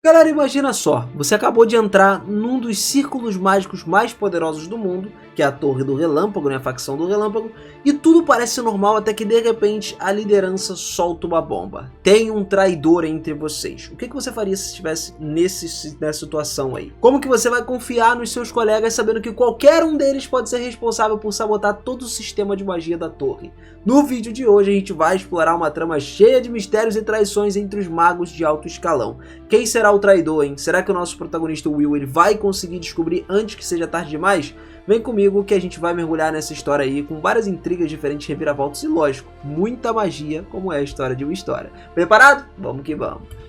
Galera, imagina só, você acabou de entrar num dos círculos mágicos mais poderosos do mundo, que é a Torre do Relâmpago, né, a facção do Relâmpago, e tudo parece normal até que de repente a liderança solta uma bomba. Tem um traidor entre vocês. O que você faria se estivesse nessa situação aí? Como que você vai confiar nos seus colegas sabendo que qualquer um deles pode ser responsável por sabotar todo o sistema de magia da torre? No vídeo de hoje a gente vai explorar uma trama cheia de mistérios e traições entre os magos de alto escalão. Quem será o traidor, hein? Será que o nosso protagonista Will ele vai conseguir descobrir antes que seja tarde demais? Vem comigo que a gente vai mergulhar nessa história aí com várias intrigas diferentes, reviravoltas e, lógico, muita magia, como é a história de uma história. Preparado? Vamos que vamos!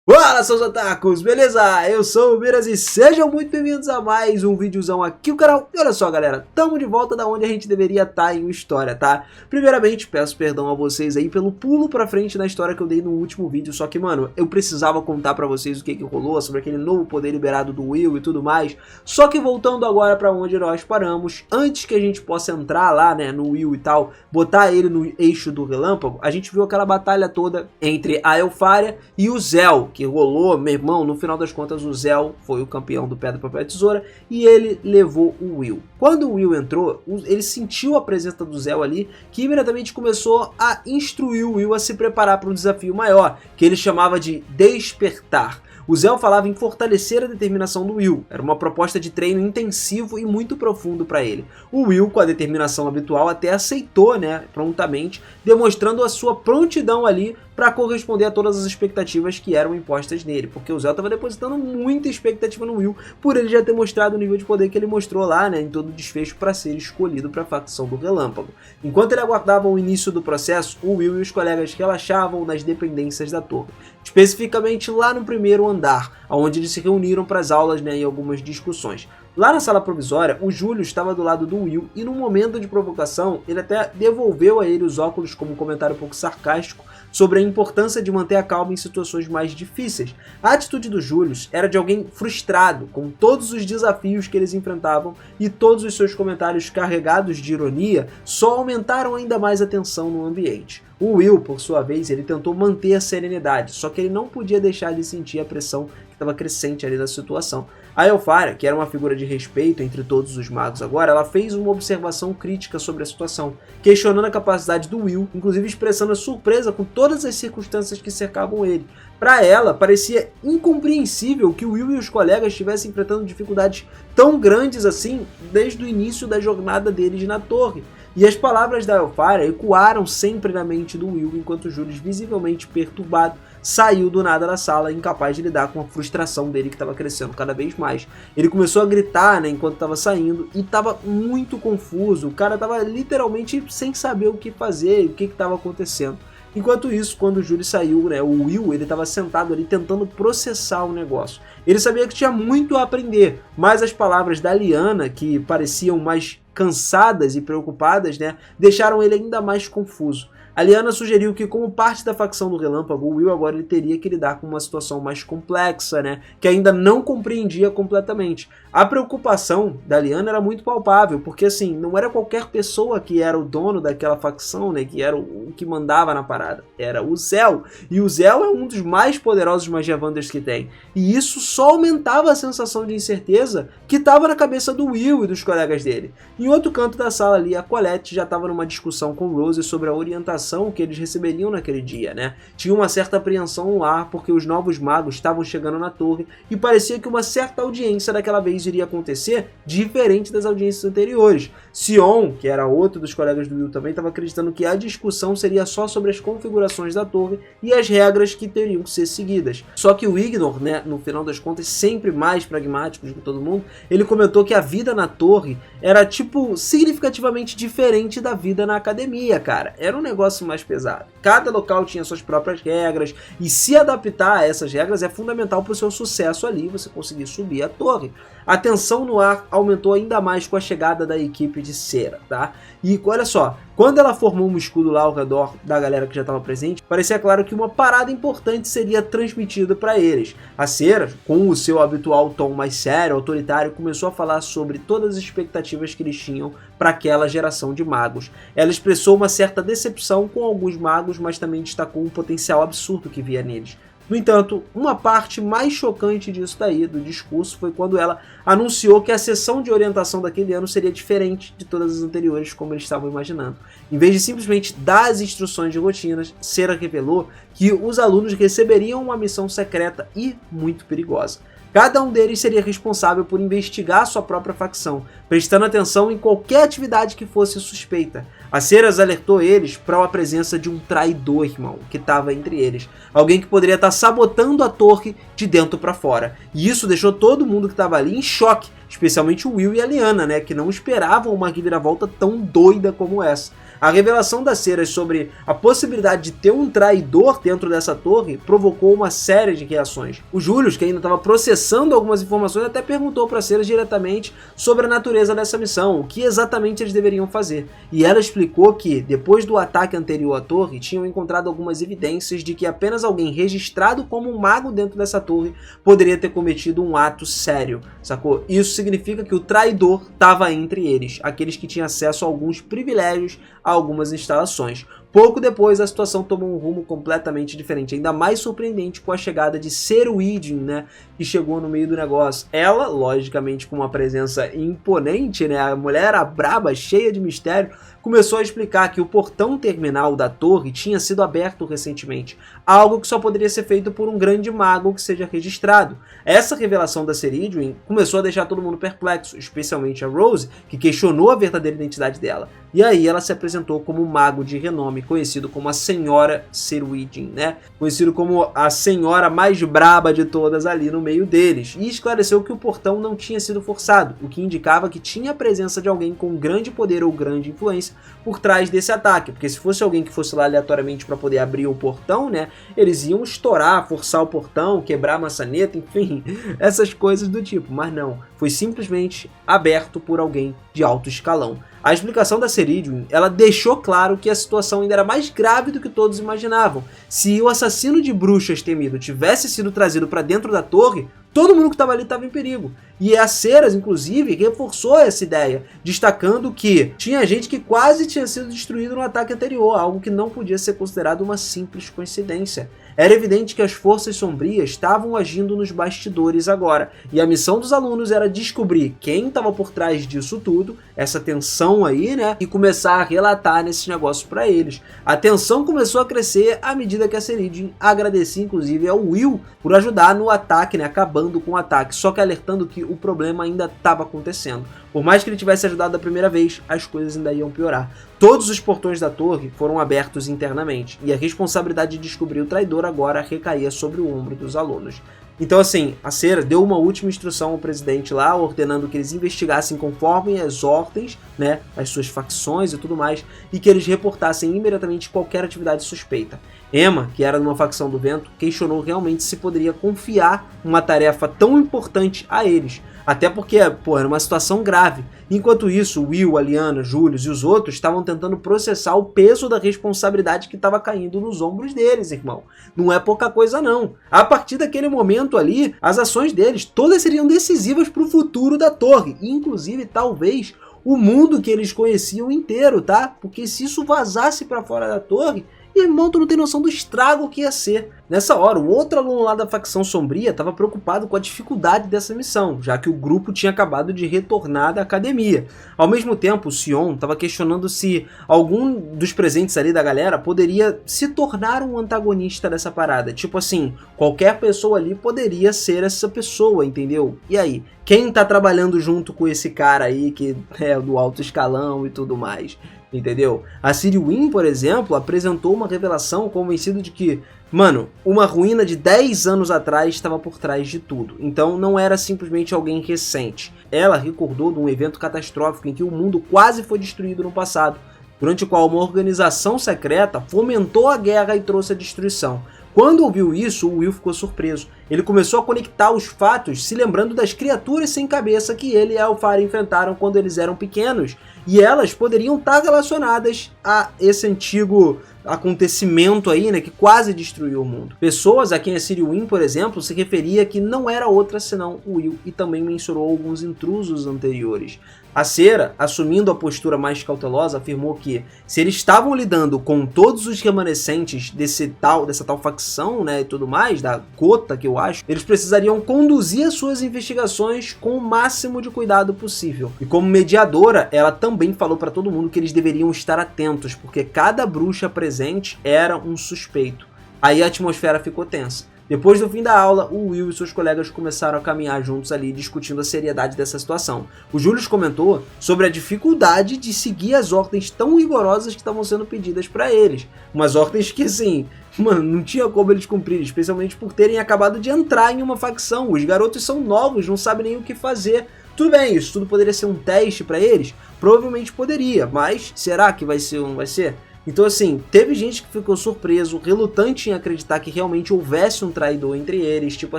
Fala, seus otakus, beleza? Eu sou o Miras e sejam muito bem-vindos a mais um videozão aqui no canal. E olha só, galera, tamo de volta da onde a gente deveria estar em uma história, tá? Primeiramente, peço perdão a vocês aí pelo pulo pra frente na história que eu dei no último vídeo, só que, mano, eu precisava contar pra vocês o que rolou sobre aquele novo poder liberado do Will e tudo mais. Só que voltando agora pra onde nós paramos, antes que a gente possa entrar lá, né, no Will e tal, botar ele no eixo do relâmpago, a gente viu aquela batalha toda entre a Elfaria e o Zell, que rolou, meu irmão. No final das contas o Zell foi o campeão do Pedra, Papel e Tesoura e ele levou o Will. Quando o Will entrou, ele sentiu a presença do Zell ali, que imediatamente começou a instruir o Will a se preparar para um desafio maior, que ele chamava de Despertar. O Zell falava em fortalecer a determinação do Will, era uma proposta de treino intensivo e muito profundo para ele. O Will, com a determinação habitual, até aceitou, né, prontamente, demonstrando a sua prontidão ali para corresponder a todas as expectativas que eram impostas nele, porque o Zell estava depositando muita expectativa no Will, por ele já ter mostrado o nível de poder que ele mostrou lá, né, em todo o desfecho para ser escolhido para a facção do Relâmpago. Enquanto ele aguardava o início do processo, o Will e os colegas relaxavam nas dependências da torre, especificamente lá no primeiro andar, onde eles se reuniram para as aulas, né, e algumas discussões. Lá na sala provisória, o Júlio estava do lado do Will e, num momento de provocação, ele até devolveu a ele os óculos como um comentário um pouco sarcástico sobre a importância de manter a calma em situações mais difíceis. A atitude do Júlio era de alguém frustrado com todos os desafios que eles enfrentavam, e todos os seus comentários carregados de ironia só aumentaram ainda mais a tensão no ambiente. O Will, por sua vez, ele tentou manter a serenidade, só que ele não podia deixar de sentir a pressão que estava crescente ali da situação. A Elfaria, que era uma figura de respeito entre todos os magos agora, ela fez uma observação crítica sobre a situação, questionando a capacidade do Will, inclusive expressando a surpresa com todas as circunstâncias que cercavam ele. Para ela, parecia incompreensível que o Will e os colegas estivessem enfrentando dificuldades tão grandes assim desde o início da jornada deles na torre. E as palavras da Elfaria ecoaram sempre na mente do Will, enquanto Julius, visivelmente perturbado, saiu do nada da sala, incapaz de lidar com a frustração dele que estava crescendo cada vez mais. Ele começou a gritar, né, enquanto estava saindo, e estava muito confuso. O cara estava literalmente sem saber o que fazer, o que estava acontecendo. Enquanto isso, quando o Júlio saiu, né, o Will ele estava sentado ali tentando processar o negócio. Ele sabia que tinha muito a aprender, mas as palavras da Liana, que pareciam mais cansadas e preocupadas, né, deixaram ele ainda mais confuso. A Liana sugeriu que, como parte da facção do Relâmpago, o Will agora ele teria que lidar com uma situação mais complexa, né, que ainda não compreendia completamente. A preocupação da Liana era muito palpável, porque assim, não era qualquer pessoa que era o dono daquela facção, né, que era o que mandava na parada, era o Zell. E o Zell é um dos mais poderosos Magiavanders que tem. E isso só aumentava a sensação de incerteza que estava na cabeça do Will e dos colegas dele. Em outro canto da sala ali, a Colette já estava numa discussão com Rose sobre a orientação que eles receberiam naquele dia, né? Tinha uma certa apreensão no ar porque os novos magos estavam chegando na torre e parecia que uma certa audiência daquela vez iria acontecer diferente das audiências anteriores. Sion, que era outro dos colegas do Will também, estava acreditando que a discussão seria só sobre as configurações da torre e as regras que teriam que ser seguidas. Só que o Ignor, né, no final das contas, sempre mais pragmático do que todo mundo, ele comentou que a vida na torre era, tipo, significativamente diferente da vida na academia, cara. Era um negócio mais pesado. Cada local tinha suas próprias regras e se adaptar a essas regras é fundamental para o seu sucesso ali, você conseguir subir a torre. A tensão no ar aumentou ainda mais com a chegada da equipe de cera, tá? E olha só, Quando ela formou um escudo lá ao redor da galera que já estava presente, parecia claro que uma parada importante seria transmitida para eles. A Cera, com o seu habitual tom mais sério, autoritário, começou a falar sobre todas as expectativas que eles tinham para aquela geração de magos. Ela expressou uma certa decepção com alguns magos, mas também destacou um potencial absurdo que via neles. No entanto, uma parte mais chocante disso daí, do discurso, foi quando ela anunciou que a sessão de orientação daquele ano seria diferente de todas as anteriores, como eles estavam imaginando. Em vez de simplesmente dar as instruções de rotinas, Cera revelou que os alunos receberiam uma missão secreta e muito perigosa. Cada um deles seria responsável por investigar sua própria facção, prestando atenção em qualquer atividade que fosse suspeita. A Ceras alertou eles para a presença de um traidor, irmão, que estava entre eles. Alguém que poderia estar sabotando a torre de dentro para fora. E isso deixou todo mundo que estava ali em choque, especialmente o Will e a Lyanna, né, que não esperavam uma reviravolta tão doida como essa. A revelação das Ceras sobre a possibilidade de ter um traidor dentro dessa torre provocou uma série de reações. O Julius, que ainda estava processando algumas informações, até perguntou para Ceras diretamente sobre a natureza dessa missão, o que exatamente eles deveriam fazer. E ela explicou que, depois do ataque anterior à torre, tinham encontrado algumas evidências de que apenas alguém registrado como um mago dentro dessa torre poderia ter cometido um ato sério, sacou? Isso significa que o traidor estava entre eles, aqueles que tinham acesso a alguns privilégios, a algumas instalações. Pouco depois, a situação tomou um rumo completamente diferente, ainda mais surpreendente com a chegada de Cerwydn, né, que chegou no meio do negócio. Ela, logicamente, com uma presença imponente, né, a mulher era braba, cheia de mistério, começou a explicar que o portão terminal da torre tinha sido aberto recentemente, algo que só poderia ser feito por um grande mago que seja registrado. Essa revelação da Cerwydn começou a deixar todo mundo perplexo, especialmente a Rose, que questionou a verdadeira identidade dela. E aí ela se apresentou como um mago de renome, conhecido como a Senhora Cerwydn, né? Conhecido como a senhora mais braba de todas ali no meio deles, e esclareceu que o portão não tinha sido forçado, o que indicava que tinha a presença de alguém com grande poder ou grande influência por trás desse ataque, porque se fosse alguém que fosse lá aleatoriamente para poder abrir o portão, né, eles iam estourar, forçar o portão, quebrar a maçaneta, enfim, essas coisas do tipo, mas não, foi simplesmente aberto por alguém de alto escalão. A explicação da Cerwydn, ela deixou claro que a situação ainda era mais grave do que todos imaginavam. Se o assassino de bruxas temido tivesse sido trazido para dentro da torre, todo mundo que estava ali estava em perigo. E a Ceras, inclusive, reforçou essa ideia, destacando que tinha gente que quase tinha sido destruído no ataque anterior, algo que não podia ser considerado uma simples coincidência. Era evidente que as forças sombrias estavam agindo nos bastidores agora, e a missão dos alunos era descobrir quem estava por trás disso tudo, essa tensão aí, né, e começar a relatar nesses negócios para eles. A tensão começou a crescer à medida que a Cerwydn agradecia, inclusive, ao Will por ajudar no ataque, né, acabando com o ataque, só que alertando que o problema ainda estava acontecendo. Por mais que ele tivesse ajudado da primeira vez, as coisas ainda iam piorar. Todos os portões da torre foram abertos internamente, e a responsabilidade de descobrir o traidor agora recaía sobre o ombro dos alunos. Então assim, a Cera deu uma última instrução ao presidente lá, ordenando que eles investigassem conforme as ordens, né, as suas facções e tudo mais, e que eles reportassem imediatamente qualquer atividade suspeita. Emma, que era de uma facção do vento, questionou realmente se poderia confiar uma tarefa tão importante a eles. Até porque, pô, era uma situação grave. Enquanto isso, Will, a Lyanna, Julius e os outros estavam tentando processar o peso da responsabilidade que estava caindo nos ombros deles, irmão. Não é pouca coisa, não. A partir daquele momento ali, as ações deles todas seriam decisivas para o futuro da torre. Inclusive, talvez, o mundo que eles conheciam inteiro, tá? Porque se isso vazasse para fora da torre, irmão, tu não tem noção do estrago que ia ser. Nessa hora, o outro aluno lá da facção sombria estava preocupado com a dificuldade dessa missão, já que o grupo tinha acabado de retornar da academia. Ao mesmo tempo, o Sion estava questionando se algum dos presentes ali da galera poderia se tornar um antagonista dessa parada. Tipo assim, qualquer pessoa ali poderia ser essa pessoa, entendeu? E aí, quem tá trabalhando junto com esse cara aí que é do alto escalão e tudo mais? Entendeu? A Cerwydn, por exemplo, apresentou uma revelação convencido de que, mano, uma ruína de 10 anos atrás estava por trás de tudo. Então não era simplesmente alguém recente. Ela recordou de um evento catastrófico em que o mundo quase foi destruído no passado, durante o qual uma organização secreta fomentou a guerra e trouxe a destruição. Quando ouviu isso, o Will ficou surpreso. Ele começou a conectar os fatos, se lembrando das criaturas sem cabeça que ele e a Elfara enfrentaram quando eles eram pequenos, e elas poderiam estar relacionadas a esse antigo acontecimento aí, né, que quase destruiu o mundo. Pessoas a quem a Ciri, por exemplo, se referia que não era outra senão o Will, e também mencionou alguns intrusos anteriores. A Cera, assumindo a postura mais cautelosa, afirmou que se eles estavam lidando com todos os remanescentes dessa tal facção, né, e tudo mais, da Gota, que eu acho, eles precisariam conduzir as suas investigações com o máximo de cuidado possível. E como mediadora, ela também falou para todo mundo que eles deveriam estar atentos, porque cada bruxa presente era um suspeito. Aí a atmosfera ficou tensa. Depois do fim da aula, o Will e seus colegas começaram a caminhar juntos ali, discutindo a seriedade dessa situação. O Julius comentou sobre a dificuldade de seguir as ordens tão rigorosas que estavam sendo pedidas para eles. Umas ordens que, assim, mano, não tinha como eles cumprirem, especialmente por terem acabado de entrar em uma facção. Os garotos são novos, não sabem nem o que fazer. Tudo bem, isso tudo poderia ser um teste para eles? Provavelmente poderia, mas será que vai ser ou não vai ser? Então assim, teve gente que ficou surpreso, relutante em acreditar que realmente houvesse um traidor entre eles, tipo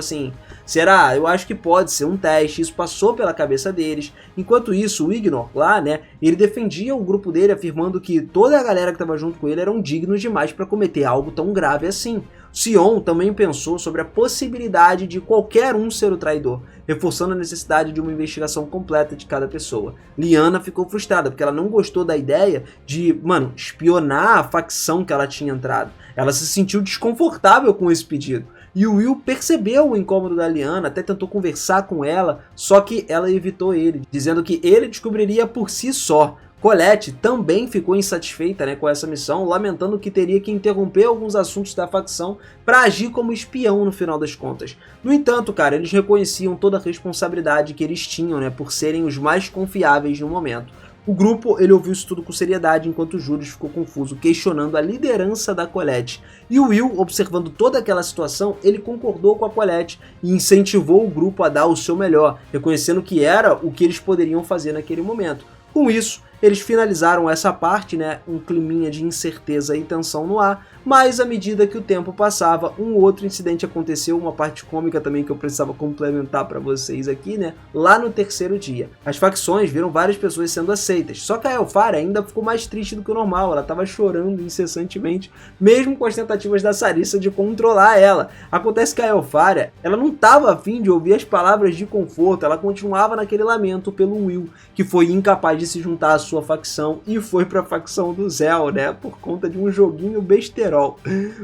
assim, será? Eu acho que pode ser um teste, isso passou pela cabeça deles. Enquanto isso, o Ignor lá, né, ele defendia o grupo dele afirmando que toda a galera que estava junto com ele eram dignos demais para cometer algo tão grave assim. Sion também pensou sobre a possibilidade de qualquer um ser o traidor, reforçando a necessidade de uma investigação completa de cada pessoa. Liana ficou frustrada, porque ela não gostou da ideia de, mano, espionar a facção que ela tinha entrado. Ela se sentiu desconfortável com esse pedido. E o Will percebeu o incômodo da Liana, até tentou conversar com ela, só que ela evitou ele, dizendo que ele descobriria por si só. Colette também ficou insatisfeita, né, com essa missão, lamentando que teria que interromper alguns assuntos da facção para agir como espião no final das contas. No entanto, cara, eles reconheciam toda a responsabilidade que eles tinham, né, por serem os mais confiáveis no momento. O grupo, ele ouviu isso tudo com seriedade, enquanto o Julius ficou confuso, questionando a liderança da Colette. E o Will, observando toda aquela situação, ele concordou com a Colette e incentivou o grupo a dar o seu melhor, reconhecendo que era o que eles poderiam fazer naquele momento. Com isso, eles finalizaram essa parte, né, um climinha de incerteza e tensão no ar, mas à medida que o tempo passava, um outro incidente aconteceu, uma parte cômica também que eu precisava complementar para vocês aqui, né, lá no terceiro dia. As facções viram várias pessoas sendo aceitas, só que a Elfara ainda ficou mais triste do que o normal, ela estava chorando incessantemente, mesmo com as tentativas da Sarissa de controlar ela. Acontece que a Elfara, ela não estava afim de ouvir as palavras de conforto, ela continuava naquele lamento pelo Will, que foi incapaz de se juntar à sua facção e foi para a facção do Zell, né, por conta de um joguinho besterol.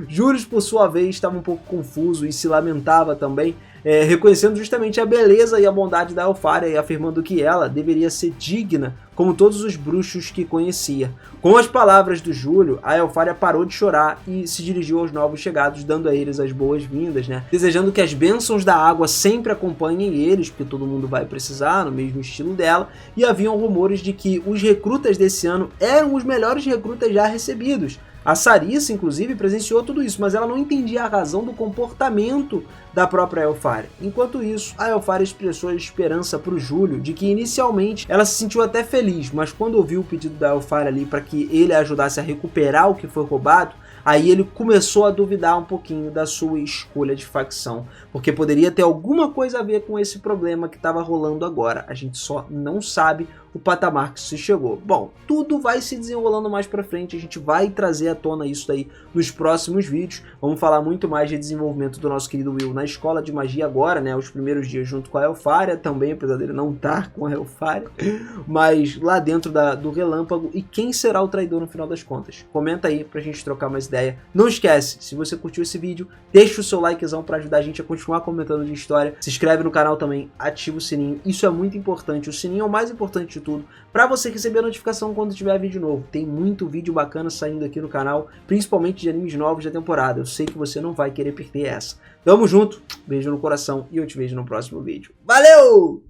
Julius, por sua vez, estava um pouco confuso e se lamentava também, reconhecendo justamente a beleza e a bondade da Elfara e afirmando que ela deveria ser digna como todos os bruxos que conhecia. Com as palavras do Júlio, a Elfara parou de chorar e se dirigiu aos novos chegados, dando a eles as boas-vindas, né? Desejando que as bênçãos da água sempre acompanhem eles, porque todo mundo vai precisar, no mesmo estilo dela, e haviam rumores de que os recrutas desse ano eram os melhores recrutas já recebidos. A Sarissa, inclusive, presenciou tudo isso, mas ela não entendia a razão do comportamento da própria Elfara. Enquanto isso, a Elfara expressou a esperança para o Júlio de que inicialmente ela se sentiu até feliz, mas quando ouviu o pedido da Elfara ali para que ele a ajudasse a recuperar o que foi roubado, aí ele começou a duvidar um pouquinho da sua escolha de facção, porque poderia ter alguma coisa a ver com esse problema que estava rolando agora. A gente só não sabe o patamar que se chegou. Bom, tudo vai se desenrolando mais pra frente, a gente vai trazer à tona isso daí nos próximos vídeos. Vamos falar muito mais de desenvolvimento do nosso querido Will na escola de magia agora, né, os primeiros dias junto com a Elfara também, apesar dele não estar com a Elfara, mas lá dentro do Relâmpago, e quem será o traidor no final das contas. Comenta aí pra gente trocar mais ideia. Não esquece, se você curtiu esse vídeo, deixa o seu likezão pra ajudar a gente a continuar comentando de história, se inscreve no canal também, ativa o sininho, isso é muito importante, o sininho é o mais importante de tudo, para você receber a notificação quando tiver vídeo novo. Tem muito vídeo bacana saindo aqui no canal, principalmente de animes novos da temporada. Eu sei que você não vai querer perder essa. Tamo junto, beijo no coração e eu te vejo no próximo vídeo. Valeu!